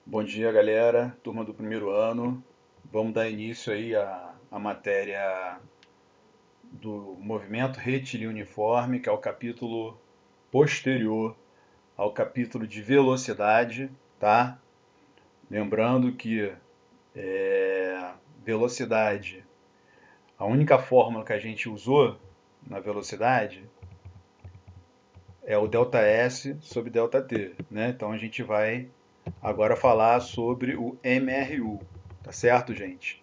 Bom dia, galera, turma do primeiro ano. Vamos dar início aí à matéria do movimento retilíneo uniforme, que é o capítulo posterior ao capítulo de velocidade, tá? Lembrando que velocidade, a única fórmula que a gente usou na velocidade é o ΔS sobre ΔT, né? Então a gente vai agora falar sobre o MRU, tá certo, gente?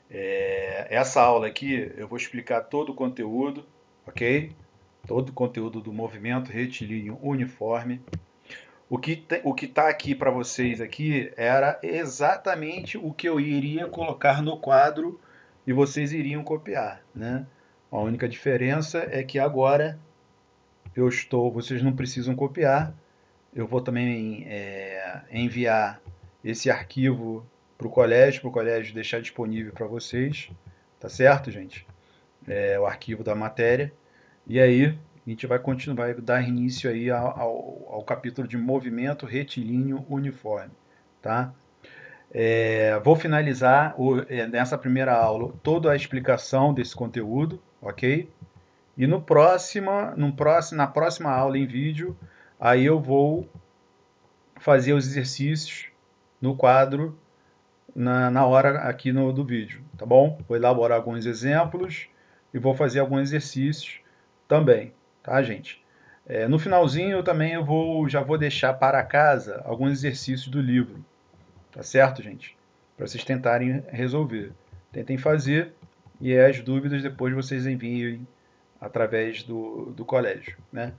Essa aula aqui eu vou explicar todo o conteúdo, ok? Todo o conteúdo do movimento retilíneo uniforme. O que está aqui para vocês aqui era exatamente o que eu iria colocar no quadro e vocês iriam copiar, né? A única diferença é que agora vocês não precisam copiar. Eu vou também enviar esse arquivo para o colégio deixar disponível para vocês, tá certo, gente? O arquivo da matéria. E aí a gente vai continuar, vai dar início aí ao capítulo de movimento retilíneo uniforme, tá? Vou finalizar nessa primeira aula toda a explicação desse conteúdo, ok? E na próxima aula em vídeo, aí eu vou fazer os exercícios no quadro na hora aqui do vídeo, tá bom? Vou elaborar alguns exemplos e vou fazer alguns exercícios também, tá, gente? No finalzinho já vou deixar para casa alguns exercícios do livro, tá certo, gente? Para vocês tentarem resolver. Tentem fazer e as dúvidas depois vocês enviem através do colégio, né?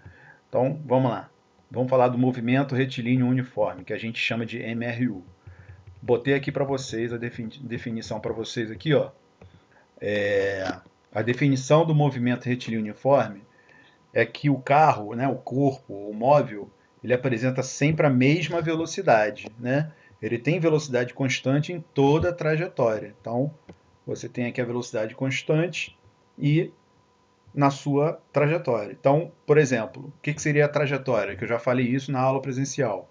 Então, vamos lá. Vamos falar do movimento retilíneo uniforme, que a gente chama de MRU. Botei aqui para vocês a definição para vocês aqui, ó. A definição do movimento retilíneo uniforme é que o carro, né, o corpo, o móvel, ele apresenta sempre a mesma velocidade, né? Ele tem velocidade constante em toda a trajetória. Então, você tem aqui a velocidade constante e na sua trajetória. Então, por exemplo, o que seria a trajetória? Que eu já falei isso na aula presencial.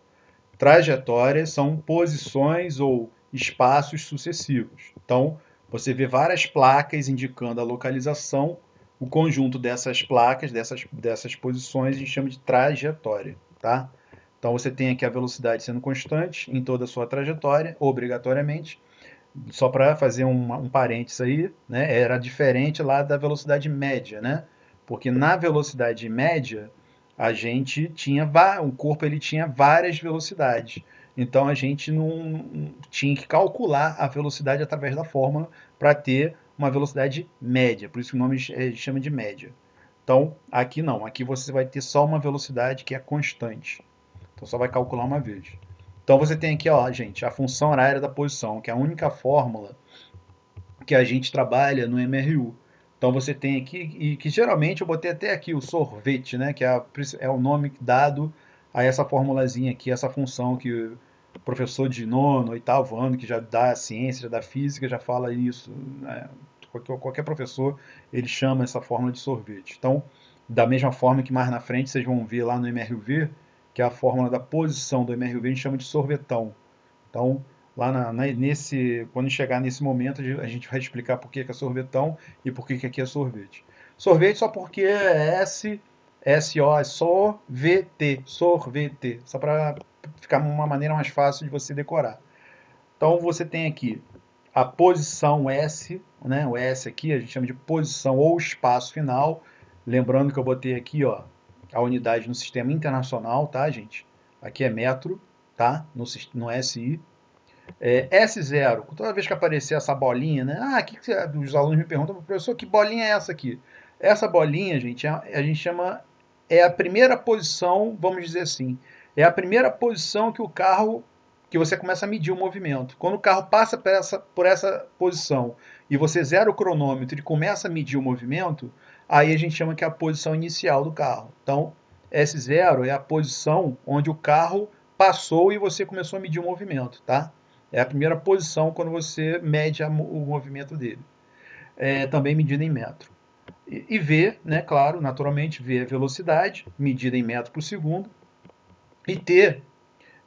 Trajetórias são posições ou espaços sucessivos. Então, você vê várias placas indicando a localização. O conjunto dessas placas, dessas posições, a gente chama de trajetória, tá? Então, você tem aqui a velocidade sendo constante em toda a sua trajetória, obrigatoriamente. Só para fazer um parênteses aí, né? Era diferente lá da velocidade média, né? Porque na velocidade média, a gente tinha o corpo ele tinha várias velocidades. Então a gente não tinha que calcular a velocidade através da fórmula para ter uma velocidade média. Por isso que o nome chama de média. Então aqui não, aqui você vai ter só uma velocidade que é constante. Então só vai calcular uma vez. Então você tem aqui, ó, gente, a função horária da posição, que é a única fórmula que a gente trabalha no MRU. Então você tem aqui, e que geralmente eu botei até aqui o sorvete, né, que é o nome dado a essa formulazinha aqui, essa função que o professor de nono, oitavo ano, que já dá ciência, já dá física, já fala isso. Né? Qualquer professor, ele chama essa fórmula de sorvete. Então, da mesma forma que mais na frente vocês vão ver lá no MRUV, que é a fórmula da posição do MRUV, a gente chama de sorvetão. Então, quando chegar nesse momento, a gente vai explicar por que é sorvetão e por que aqui é sorvete. Sorvete só porque é S-O, é sorvete, sorvete, só para ficar uma maneira mais fácil de você decorar. Então, você tem aqui a posição S, né? O S aqui a gente chama de posição ou espaço final. Lembrando que eu botei aqui, ó, a unidade no sistema internacional, tá, gente? Aqui é metro, tá? No SI. S0, toda vez que aparecer essa bolinha, né? Os alunos me perguntam, professor, que bolinha é essa aqui? Essa bolinha, gente, a gente chama, é a primeira posição, vamos dizer assim, é a primeira posição que você começa a medir o movimento. Quando o carro passa por essa posição e você zera o cronômetro e começa a medir o movimento, aí a gente chama que é a posição inicial do carro. Então, S0 é a posição onde o carro passou e você começou a medir o movimento, tá? É a primeira posição quando você mede o movimento dele. Também medida em metro. E V, né, claro, naturalmente, V é velocidade, medida em metro por segundo. E T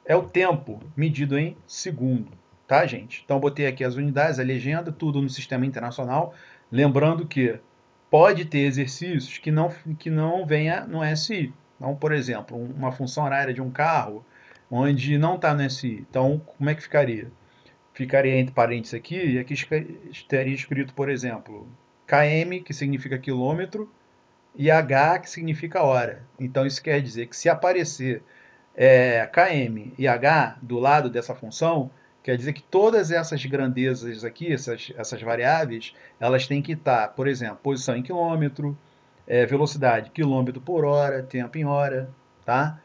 é o tempo medido em segundo, tá, gente? Então, eu botei aqui as unidades, a legenda, tudo no sistema internacional. Lembrando que pode ter exercícios que não venha no SI. Então, por exemplo, uma função horária de um carro, onde não está no SI. Então, como é que ficaria? Ficaria entre parênteses aqui, e aqui estaria escrito, por exemplo, km, que significa quilômetro, e h, que significa hora. Então, isso quer dizer que se aparecer km e h do lado dessa função, quer dizer que todas essas grandezas aqui, essas variáveis, elas têm que estar, por exemplo, posição em quilômetro, velocidade quilômetro por hora, tempo em hora, tá?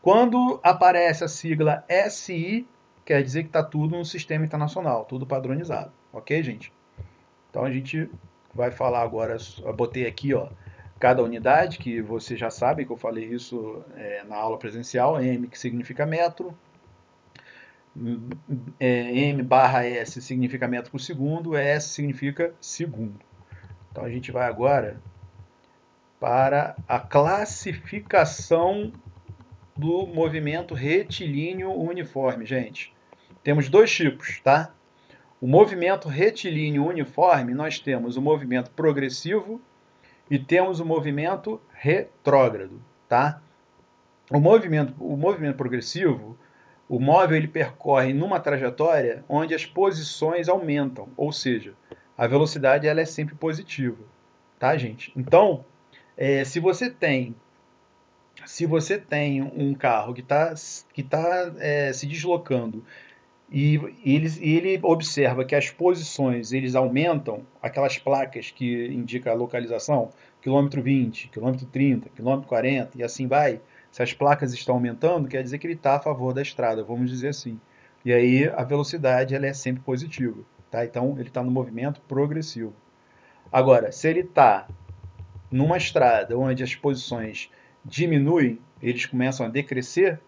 Quando aparece a sigla SI, quer dizer que está tudo no sistema internacional, tudo padronizado, ok, gente? Então a gente vai falar agora, eu botei aqui, ó, cada unidade, que você já sabe que eu falei isso na aula presencial, M que significa metro, M barra S significa metro por segundo, S significa segundo. Então a gente vai agora para a classificação do movimento retilíneo uniforme, gente. Temos dois tipos, tá? O movimento retilíneo uniforme, nós temos o movimento progressivo e temos o movimento retrógrado, tá? O movimento progressivo, o móvel ele percorre numa trajetória onde as posições aumentam, ou seja, a velocidade ela é sempre positiva, tá, gente? Então, se você tem um carro que está se deslocando e ele observa que as posições eles aumentam, aquelas placas que indicam a localização, quilômetro 20, quilômetro 30, quilômetro 40 e assim vai, se as placas estão aumentando, quer dizer que ele está a favor da estrada, vamos dizer assim. E aí a velocidade ela é sempre positiva, tá? Então ele está no movimento progressivo. Agora, se ele está numa estrada onde as posições diminuem, eles começam a decrescer,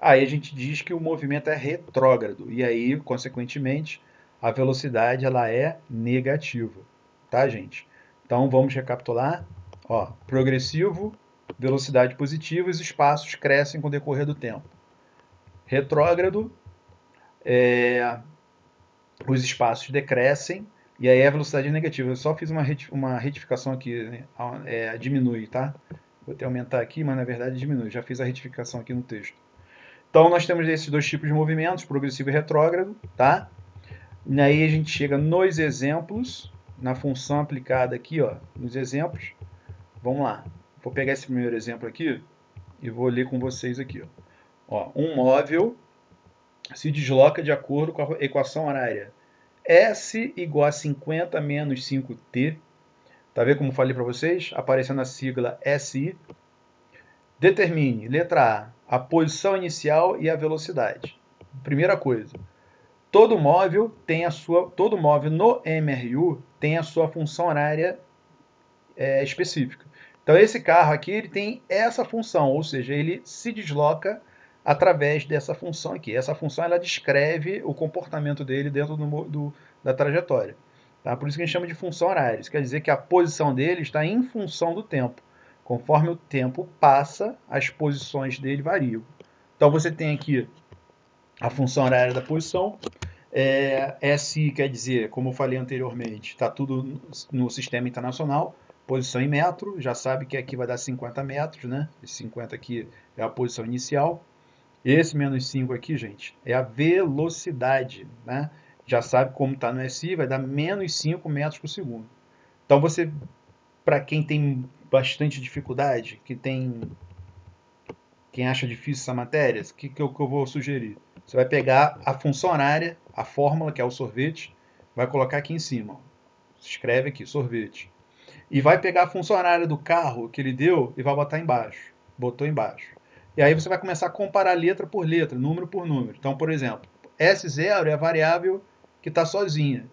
aí a gente diz que o movimento é retrógrado e aí, consequentemente, a velocidade ela é negativa, tá, gente? Então vamos recapitular. Ó, progressivo, velocidade positiva, os espaços crescem com o decorrer do tempo. Retrógrado, os espaços decrescem e aí a velocidade é negativa. Eu só fiz uma retificação aqui, né? Diminui, tá? Vou até aumentar aqui, mas na verdade diminui. Já fiz a retificação aqui no texto. Então nós temos esses dois tipos de movimentos, progressivo e retrógrado, tá? E aí a gente chega nos exemplos, na função aplicada aqui, ó, nos exemplos. Vamos lá. Vou pegar esse primeiro exemplo aqui e vou ler com vocês aqui, ó. Um móvel se desloca de acordo com a equação horária S igual a 50 menos 5t. Tá vendo como falei para vocês? Aparecendo a sigla SI. Determine, letra A posição inicial e a velocidade. Primeira coisa, todo móvel no MRU tem a sua função horária específica. Então esse carro aqui ele tem essa função, ou seja, ele se desloca através dessa função aqui. Essa função ela descreve o comportamento dele dentro da trajetória. Tá? Por isso que a gente chama de função horária. Isso quer dizer que a posição dele está em função do tempo. Conforme o tempo passa, as posições dele variam. Então você tem aqui a função horária da posição. SI quer dizer, como eu falei anteriormente, está tudo no sistema internacional. Posição em metro, já sabe que aqui vai dar 50 metros, né? Esse 50 aqui é a posição inicial. Esse menos 5 aqui, gente, é a velocidade, né? Já sabe como está no SI, vai dar menos 5 metros por segundo. Então você, para quem tem bastante dificuldade, quem acha difícil essa matéria, o que eu vou sugerir? Você vai pegar a função horária, a fórmula, que é o sorvete, vai colocar aqui em cima. Escreve aqui, sorvete. E vai pegar a função horária do carro que ele deu e vai botar embaixo. Botou embaixo. E aí você vai começar a comparar letra por letra, número por número. Então, por exemplo, S0 é a variável que está sozinha.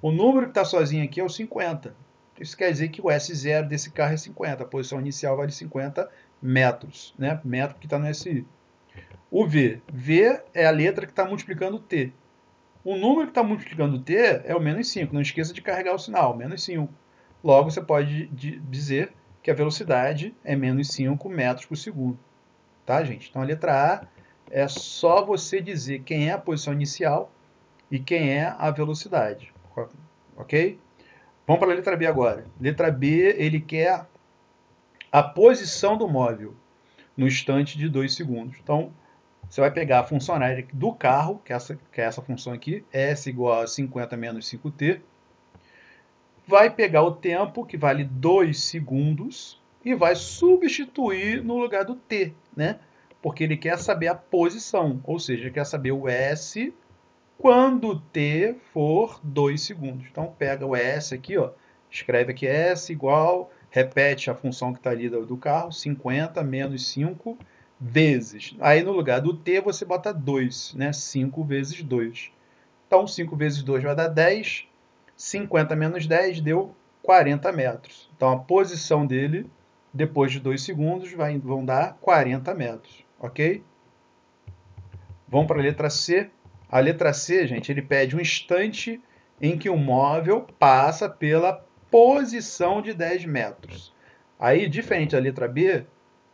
O número que está sozinho aqui é o 50. Isso quer dizer que o S0 desse carro é 50. A posição inicial vale 50 metros, né? Metro que está no SI. O V. V é a letra que está multiplicando o T. O número que está multiplicando o T é o menos 5. Não esqueça de carregar o sinal, menos 5. Logo, você pode dizer que a velocidade é menos 5 metros por segundo. Tá, gente? Então, a letra A é só você dizer quem é a posição inicial e quem é a velocidade. Ok? Vamos para a letra B agora. Letra B, ele quer a posição do móvel no instante de 2 segundos. Então, você vai pegar a função horária do carro, que é essa função aqui, S igual a 50 menos 5t, vai pegar o tempo, que vale 2 segundos, e vai substituir no lugar do t, né? Porque ele quer saber a posição, ou seja, ele quer saber o S quando t for 2 segundos. Então, pega o S aqui, ó, escreve aqui S igual, repete a função que está ali do carro, 50 menos 5 vezes. Aí, no lugar do t, você bota 2, né? 5 vezes 2. Então, 5 vezes 2 vai dar 10. 50 menos 10 deu 40 metros. Então, a posição dele, depois de 2 segundos, vão dar 40 metros. Ok? Vamos para a letra C. A letra C, gente, ele pede um instante em que o móvel passa pela posição de 10 metros. Aí, diferente da letra B,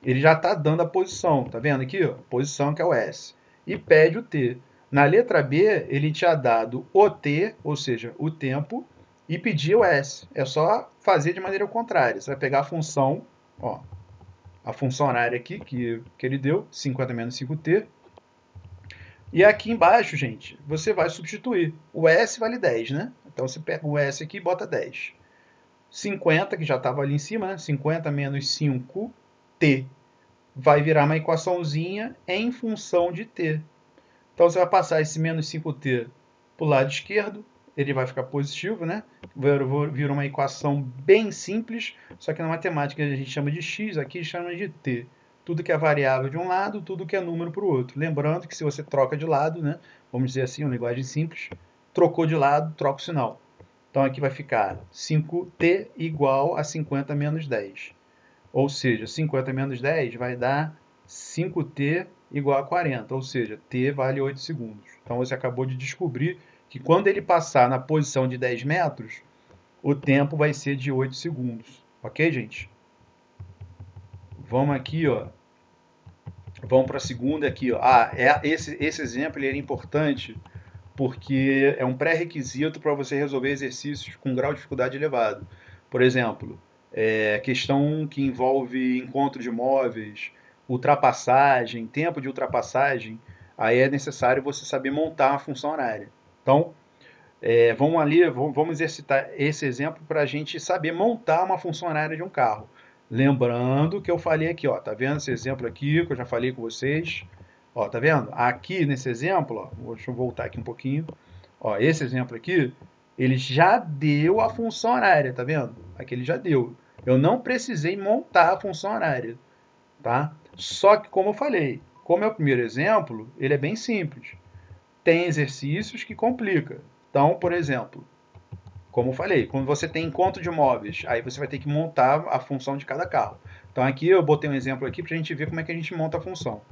ele já está dando a posição. Tá vendo aqui? Ó, posição que é o S. E pede o T. Na letra B, ele tinha dado o T, ou seja, o tempo, e pedia o S. É só fazer de maneira contrária. Você vai pegar a função, ó, a função horária aqui que ele deu, 50 menos 5t, e aqui embaixo, gente, você vai substituir. O S vale 10, né? Então você pega o S aqui e bota 10. 50, que já estava ali em cima, né? 50 menos 5t. Vai virar uma equaçãozinha em função de t. Então você vai passar esse menos 5t para o lado esquerdo, ele vai ficar positivo, né? Vira uma equação bem simples, só que na matemática a gente chama de x, aqui chama de t. Tudo que é variável de um lado, tudo que é número para o outro. Lembrando que se você troca de lado, né? Vamos dizer assim, uma linguagem simples, trocou de lado, troca o sinal. Então aqui vai ficar 5t igual a 50 menos 10. Ou seja, 50 menos 10 vai dar 5t igual a 40, ou seja, t vale 8 segundos. Então você acabou de descobrir que quando ele passar na posição de 10 metros, o tempo vai ser de 8 segundos. Ok, gente? Vamos aqui, ó. Vamos para a segunda aqui, ó. Esse exemplo ele é importante porque é um pré-requisito para você resolver exercícios com grau de dificuldade elevado. Por exemplo, questão que envolve encontro de móveis, ultrapassagem, tempo de ultrapassagem, aí é necessário você saber montar uma função horária. Então, vamos exercitar esse exemplo para a gente saber montar uma função horária de um carro. Lembrando que eu falei aqui, ó, tá vendo esse exemplo aqui que eu já falei com vocês? Ó, tá vendo? Aqui nesse exemplo, ó, deixa eu voltar aqui um pouquinho. Ó, esse exemplo aqui, ele já deu a função horária, tá vendo? Aqui ele já deu. Eu não precisei montar a função horária, tá? Só que, como eu falei, como é o primeiro exemplo, ele é bem simples. Tem exercícios que complica. Então, por exemplo, como eu falei, quando você tem encontro de móveis, aí você vai ter que montar a função de cada carro. Então aqui eu botei um exemplo aqui para a gente ver como é que a gente monta a função.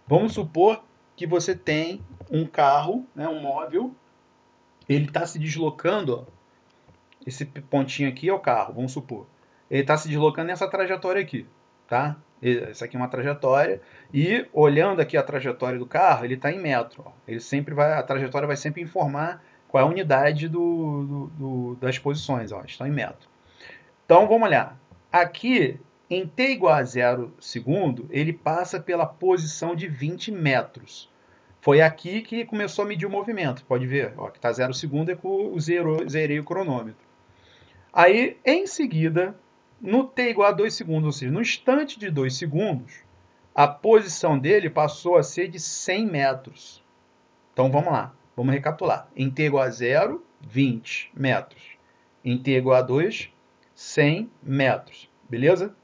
Vamos supor que você tem um carro, né, um móvel, ele está se deslocando, ó, esse pontinho aqui é o carro, vamos supor. Ele está se deslocando nessa trajetória aqui, tá? Essa aqui é uma trajetória, e olhando aqui a trajetória do carro, ele está em metro. Ó. A trajetória vai sempre informar qual é a unidade das posições, ó, estão em metro. Então vamos olhar. Aqui, em t igual a 0 segundo, ele passa pela posição de 20 metros. Foi aqui que começou a medir o movimento. Pode ver, ó, que está 0 segundo é que eu zerei o cronômetro. Aí, em seguida, no t igual a 2 segundos, ou seja, no instante de 2 segundos, a posição dele passou a ser de 100 metros. Então vamos lá, vamos recapitular. Em t igual a 0, 20 metros. Em t igual a 2, 100 metros. Beleza?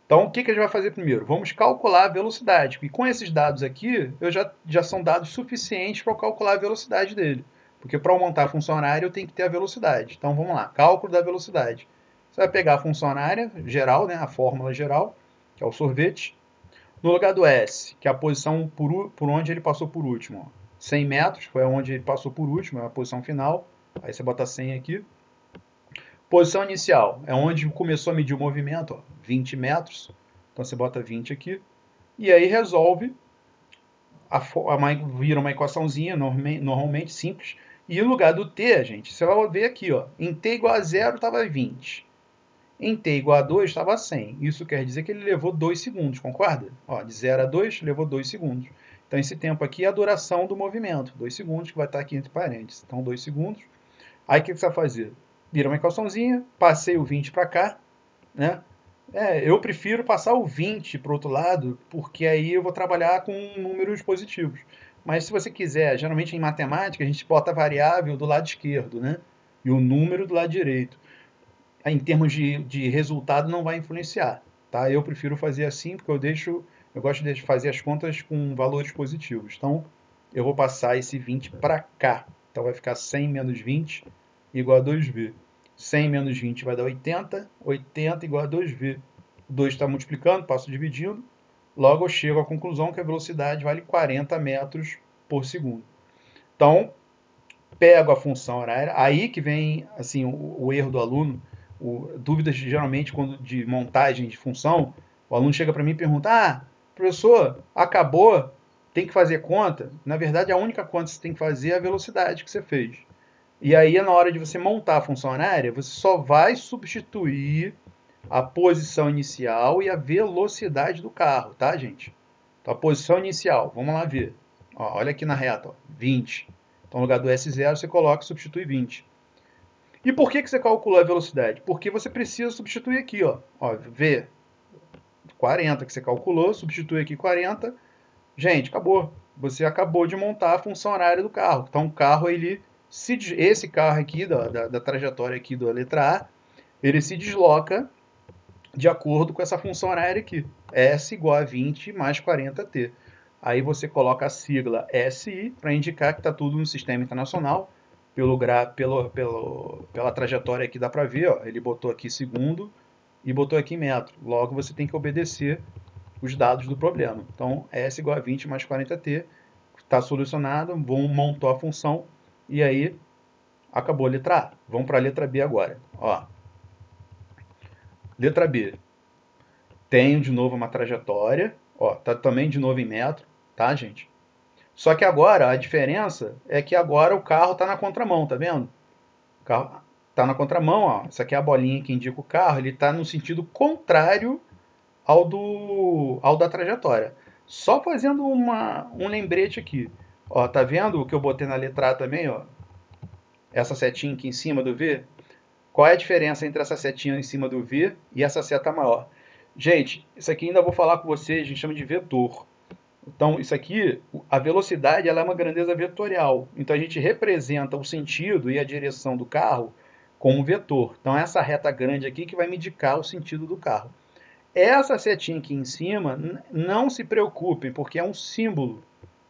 Então, o que a gente vai fazer primeiro? Vamos calcular a velocidade. E com esses dados aqui, já são dados suficientes para eu calcular a velocidade dele. Porque para eu montar a função horária, eu tenho que ter a velocidade. Então, vamos lá. Cálculo da velocidade. Você vai pegar a função horária geral, né, a fórmula geral, que é o sorvete. No lugar do S, que é a posição por onde ele passou por último. Ó. 100 metros foi onde ele passou por último, é a posição final. Aí você bota 100 aqui. Posição inicial é onde começou a medir o movimento, ó, 20 metros. Então você bota 20 aqui. E aí resolve vira uma equaçãozinha normalmente simples. E no lugar do t, gente, você vai ver aqui, ó, em t igual a 0 estava 20. Em t igual a 2 estava 100. Isso quer dizer que ele levou 2 segundos, concorda? Ó, de 0 a 2 levou 2 segundos. Então esse tempo aqui é a duração do movimento, 2 segundos, que vai estar aqui entre parênteses. Então 2 segundos. Aí o que você vai fazer? Vira uma equaçãozinha, passei o 20 para cá, né? Eu prefiro passar o 20 para o outro lado, porque aí eu vou trabalhar com números positivos. Mas se você quiser, geralmente em matemática, a gente bota a variável do lado esquerdo, né? E o número do lado direito. Em termos de resultado, não vai influenciar. Tá? Eu prefiro fazer assim, porque eu gosto de fazer as contas com valores positivos. Então, eu vou passar esse 20 para cá. Então, vai ficar 100 menos 20 igual a 2V. 100 menos 20 vai dar 80, 80 igual a 2V. 2 está multiplicando, passo dividindo, logo eu chego à conclusão que a velocidade vale 40 metros por segundo. Então, pego a função horária, aí que vem assim, o erro do aluno, dúvidas geralmente de montagem de função, o aluno chega para mim e pergunta, professor, acabou, tem que fazer conta? Na verdade, a única conta que você tem que fazer é a velocidade que você fez. E aí, na hora de você montar a função horária, você só vai substituir a posição inicial e a velocidade do carro, tá, gente? Então, a posição inicial, vamos lá ver. Ó, olha aqui na reta, ó, 20. Então, no lugar do S0, você coloca e substitui 20. E por que você calculou a velocidade? Porque você precisa substituir aqui, ó, V, 40 que você calculou, substitui aqui 40. Gente, acabou. Você acabou de montar a função horária do carro. Então, o carro, esse carro aqui, da trajetória aqui da letra A, ele se desloca de acordo com essa função horária aqui. S igual a 20 mais 40t. Aí você coloca a sigla SI para indicar que está tudo no sistema internacional. Pela trajetória aqui dá para ver, ó, ele botou aqui segundo e botou aqui metro. Logo você tem que obedecer os dados do problema. Então, S igual a 20 mais 40t, está solucionado, montou a função e aí acabou a letra A. Vamos para a letra B agora. Ó. Letra B. Tenho de novo uma trajetória, ó, tá também de novo em metro, tá, gente? Só que agora a diferença é que agora o carro está na contramão, tá vendo? O carro está na contramão, ó. Essa aqui é a bolinha que indica o carro, ele está no sentido contrário ao da trajetória. Só fazendo um lembrete aqui. Ó, tá vendo o que eu botei na letra A também, ó? Essa setinha aqui em cima do V? Qual é a diferença entre essa setinha em cima do V e essa seta maior? Gente, isso aqui ainda vou falar com vocês, a gente chama de vetor. Então, isso aqui, a velocidade, ela é uma grandeza vetorial. Então, a gente representa o sentido e a direção do carro com um vetor. Então, essa reta grande aqui que vai me indicar o sentido do carro. Essa setinha aqui em cima, não se preocupem, porque é um símbolo.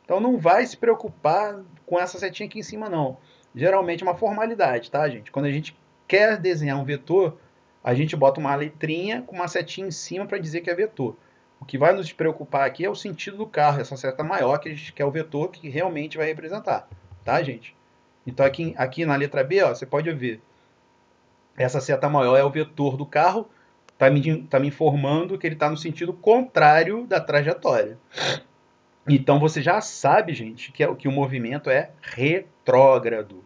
Então, não vai se preocupar com essa setinha aqui em cima, não. Geralmente é uma formalidade, tá, gente? Quando a gente quer desenhar um vetor, a gente bota uma letrinha com uma setinha em cima para dizer que é vetor. O que vai nos preocupar aqui é o sentido do carro, essa seta maior que é o vetor que realmente vai representar, tá, gente? Então aqui na letra B, ó, você pode ver, essa seta maior é o vetor do carro, tá me informando que ele está no sentido contrário da trajetória. Então você já sabe, gente, que o movimento é retrógrado.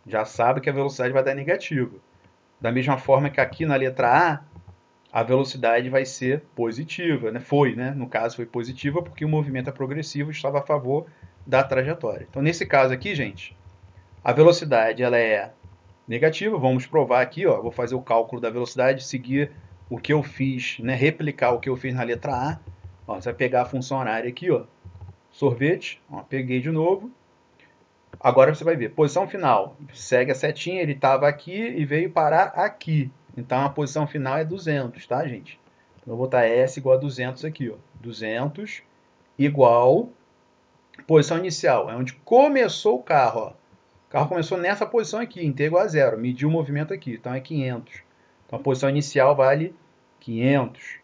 Já sabe que a velocidade vai dar negativa. Da mesma forma que aqui na letra A velocidade vai ser positiva, né? No caso foi positiva porque o movimento é progressivo, estava a favor da trajetória. Então nesse caso aqui, gente, a velocidade ela é negativa, vamos provar aqui, ó, vou fazer o cálculo da velocidade, seguir o que eu fiz, né, replicar o que eu fiz na letra A. Ó, você vai pegar a função horária aqui, ó, sorvete, ó, peguei de novo. Agora você vai ver, posição final, segue a setinha, ele estava aqui e veio parar aqui. Então a posição final é 200, tá, gente? Então, eu vou botar S igual a 200 aqui, ó. 200 igual posição inicial, é onde começou o carro, ó. O carro começou nessa posição aqui, em T igual a 0, mediu o movimento aqui, então é 500. Então a posição inicial vale 500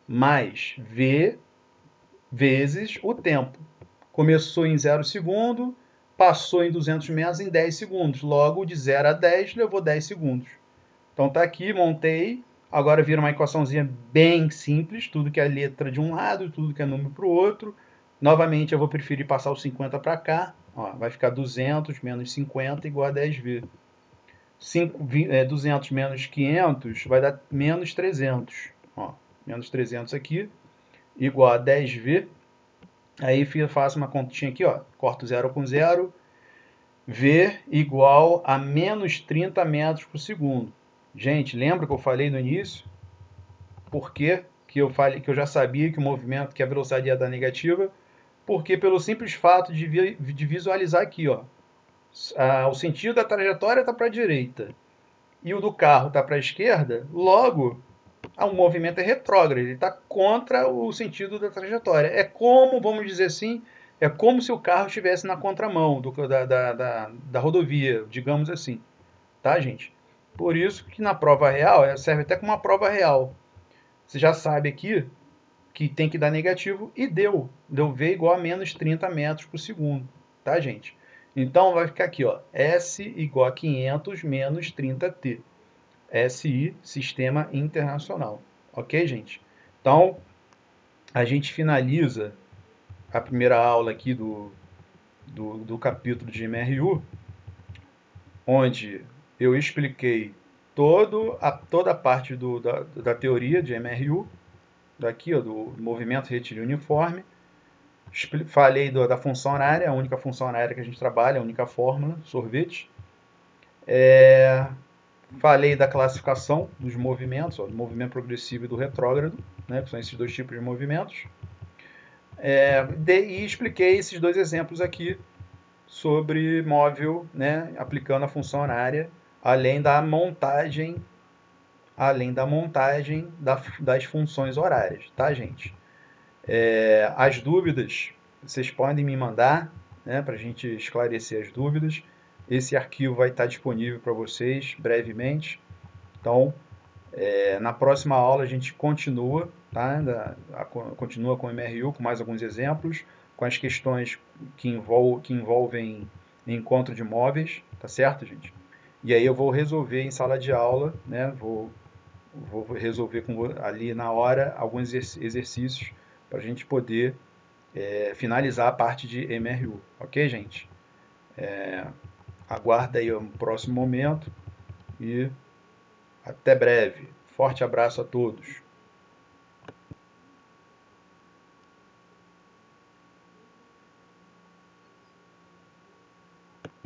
mais V vezes o tempo. Começou em 0 segundo, passou em 200 metros em 10 segundos. Logo, de 0 a 10 levou 10 segundos. Então tá aqui, montei. Agora vira uma equaçãozinha bem simples, tudo que é letra de um lado, tudo que é número para o outro. Novamente, eu vou preferir passar o 50 para cá. Ó, vai ficar 200 menos 50 igual a 10V. 200 menos 500 vai dar menos 300. Ó, menos 300 aqui, igual a 10V. Aí faço uma continha aqui, ó, corto 0 com 0. V igual a menos 30 metros por segundo. Gente, lembra que eu falei no início? Por que eu falei que eu já sabia que o movimento, que a velocidade ia dar negativa? Porque pelo simples fato de visualizar aqui, ó, o sentido da trajetória está para a direita e o do carro está para a esquerda, logo o movimento é retrógrado, ele está contra o sentido da trajetória. É como, vamos dizer assim, é como se o carro estivesse na contramão da rodovia, digamos assim. Tá, gente? Por isso que na prova real, serve até como uma prova real. Você já sabe aqui que tem que dar negativo e deu. Deu V igual a menos 30 metros por segundo. Tá, gente? Então vai ficar aqui, ó, S igual a 500 menos 30T. SI, Sistema Internacional. Ok, gente? Então, a gente finaliza a primeira aula aqui do capítulo de MRU, onde eu expliquei toda a parte da teoria de MRU, daqui, ó, do movimento retilíneo uniforme. Falei da função horária, a única função horária que a gente trabalha, a única fórmula, sorvete. Falei da classificação dos movimentos, ó, do movimento progressivo e do retrógrado, né, que são esses dois tipos de movimentos. E expliquei esses dois exemplos aqui sobre móvel, né, aplicando a função horária, além da montagem das funções horárias, tá, gente? As dúvidas, vocês podem me mandar, né, para a gente esclarecer as dúvidas. Esse arquivo vai estar disponível para vocês brevemente. Então, na próxima aula a gente continua, tá? Continua com o MRU, com mais alguns exemplos, com as questões que envolvem encontro de móveis, tá certo, gente? E aí eu vou resolver em sala de aula, né? Vou resolver ali na hora alguns exercícios para a gente poder finalizar a parte de MRU, ok, gente? Aguarda aí o próximo momento e até breve. Forte abraço a todos.